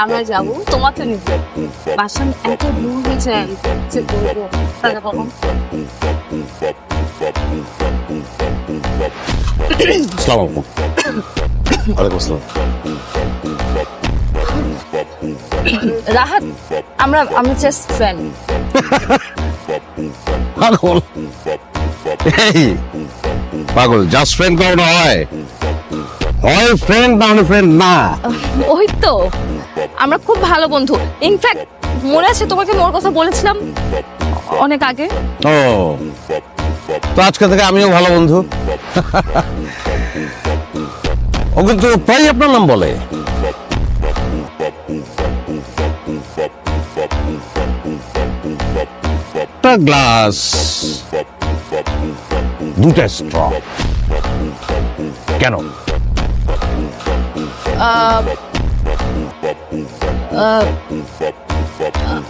আমরা যাবো, তোমাকে নিব। বাসন এত দূর হয়েছে যে বলবো, টাকা পাবো। আসসালামু আলাইকুম। ওয়ালাইকুম আসসালাম। রাহাত, আমরা জাস্ট ফ্রেন্ড। পাগল, এই পাগল, জাস্ট ফ্রেন্ড কারণ হয় ফ্রেন্ড না হলে ফ্রেন্ড না। ওই তো, আমরা খুব ভালো বন্ধু। ইনফ্যাক্ট মনে আছে তোমাকে মোর কথা বলেছিলাম অনেক আগে। ও, তো আজকে থেকে আমিও ভালো বন্ধু। ও কিন্তু প্রায় আপনার নাম বলে। একটা গ্লাস, দুটা স্ট্র, কেন?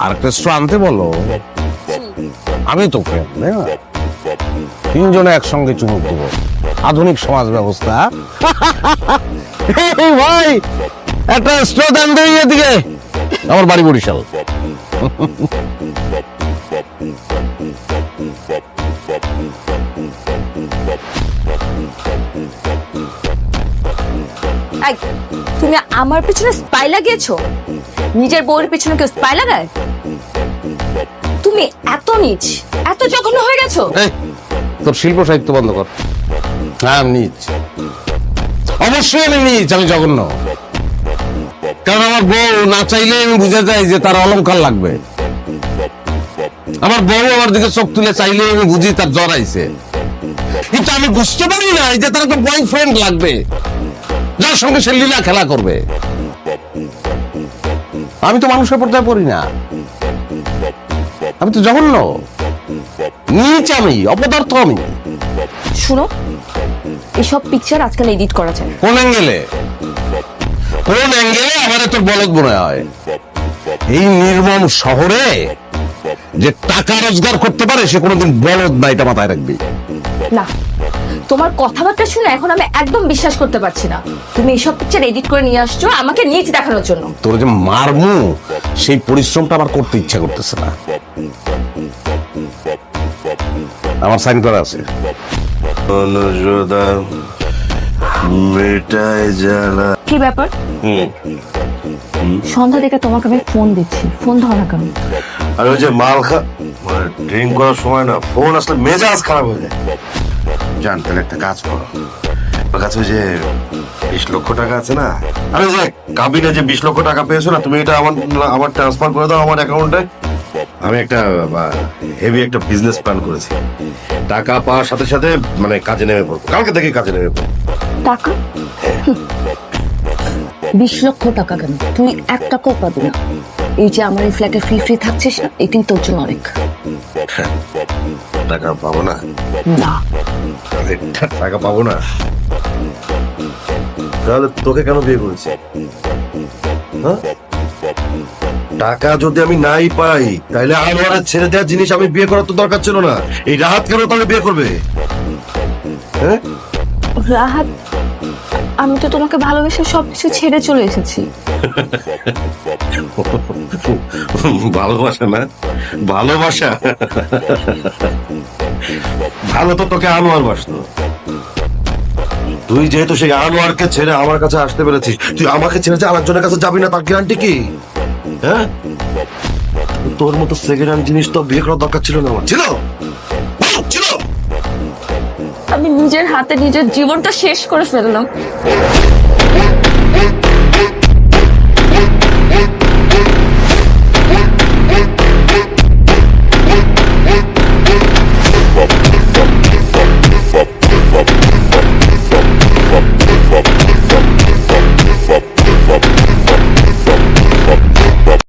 আর একটা স্ট্র আনতে বলো। আমি তো ফ্রেন্ড না, তিনজনে একসঙ্গে চুমুক দেবো। আধুনিক সমাজ ব্যবস্থা। ভাই, একটা স্ট্র দান দেই এদিকে। আমার বাড়ি বরিশাল। তুমি আমার পিছনে স্পাই লাগিয়েছো? নিজের বউয়ের পিছনে কেউ স্পাই লাগায়? তুমি এত নীচ, এত জঘন্য হয়ে গেছো। তোর শিল্প সাহিত্য বন্ধ কর। হ্যাঁ, আমি নিচ, অবশ্যই আমি নিচ, আমি জঘন্য। কারণ আমার বউ না চাইলে আমি বুঝে যাই যে তার অলংকার লাগবে। আমার বউ আমার দিকে চোখ তুলে চাইলে আমি বুঝি তার জ্বর আইছে, কিন্তু আমি বুঝতে পারি না যে তার একটা বয়ফ্রেন্ড লাগবে যার সঙ্গে সে লীলা খেলা করবে। আমি তো মানুষের পর্যায়ে পড়ি না, আমি তো জঘন্য, নিচ, আমি অপদার্থ। আমি শুনো, এসব পিকচার আজকাল এডিট করা যায়। কোন অ্যাঙ্গেলে আমার তোর বলদ মনে হয়? এই নির্মম শহরে যে টাকা রোজগার করতে পারে সে কোনোদিন বলদ না, এটা মাথায় রাখবি। না, তোমার কথাবার্তা শুনে এখন আমি একদম বিশ্বাস করতে পারছি না। তুমি এসব পিকচার এডিট করে নিয়ে আসছো আমাকে নিচ দেখানোর জন্য। তোর যে মারমু সেই পরিশ্রমটা আমার করতে ইচ্ছা করতেছে না। আমার সাইন করা আছে। কি ব্যাপার? সন্ধ্যা থেকে তোমাকে আমি ফোন দিচ্ছি, ফোন ধরো না কেন? আর ওই যে মাল ড্রিঙ্ক করার সময় না ফোন আসলে মেজাজ খারাপ হয়ে যায়। জান, তাহলে একটা কাজ করো, ওর কাছে ওই যে 20 লক্ষ টাকা আছে না, আরে যে কাবিনে যে 20 লক্ষ টাকা পেয়েছো না, তুমি এটা আমার ট্রান্সফার করে দাও আমার অ্যাকাউন্টে। আমি একটা হেভি একটা বিজনেস প্ল্যান করেছি। টাকা পাওয়ার সাথে সাথে মানে কাজে নেমে পড়বো, কালকে থেকে কাজে নেমে পড়বো। টাকা? 20 লক্ষ টাকা কেন? তুই 1 টাকাও পাবি না। এই যে আমার এই ফ্ল্যাটে ফ্রি থাকছিস না, এটাই তোর জন্য অনেক। টাকা পাবো না? না। টাকা পাবো না? তাহলে তোকে কেন বিয়ে করেছি? হ্যাঁ, টাকা যদি আমি নাই পাই তাহলে আনোয়ারের ছেড়ে দেওয়ার জিনিস আমি বিয়ে করার তো দরকার ছিল না। এই রাহাত কেন তাহলে বিয়ে করবে? হ্যাঁ, রাহাত, আমি তো তোমাকে ভালোবেসে সবকিছু ছেড়ে চলে এসেছি। ভালোবাসা না, ভালোবাসা। ভালো তো তোকে আনোয়ার বাসতো। তুই যেহেতু সেই আনোয়ারকে ছেড়ে আমার কাছে আসতে পেরেছিস, তুই আমাকে ছেড়ে যে আরেকজনের কাছে যাবি না তার গ্যারান্টি কি? হ্যাঁ, তোর মতো সেকেন্ড হ্যান্ড জিনিস তো বিয়ে করার দরকার ছিল না আমার। ছিল? ছিল? আমি নিজের হাতে নিজের জীবনটা শেষ করে ফেললাম।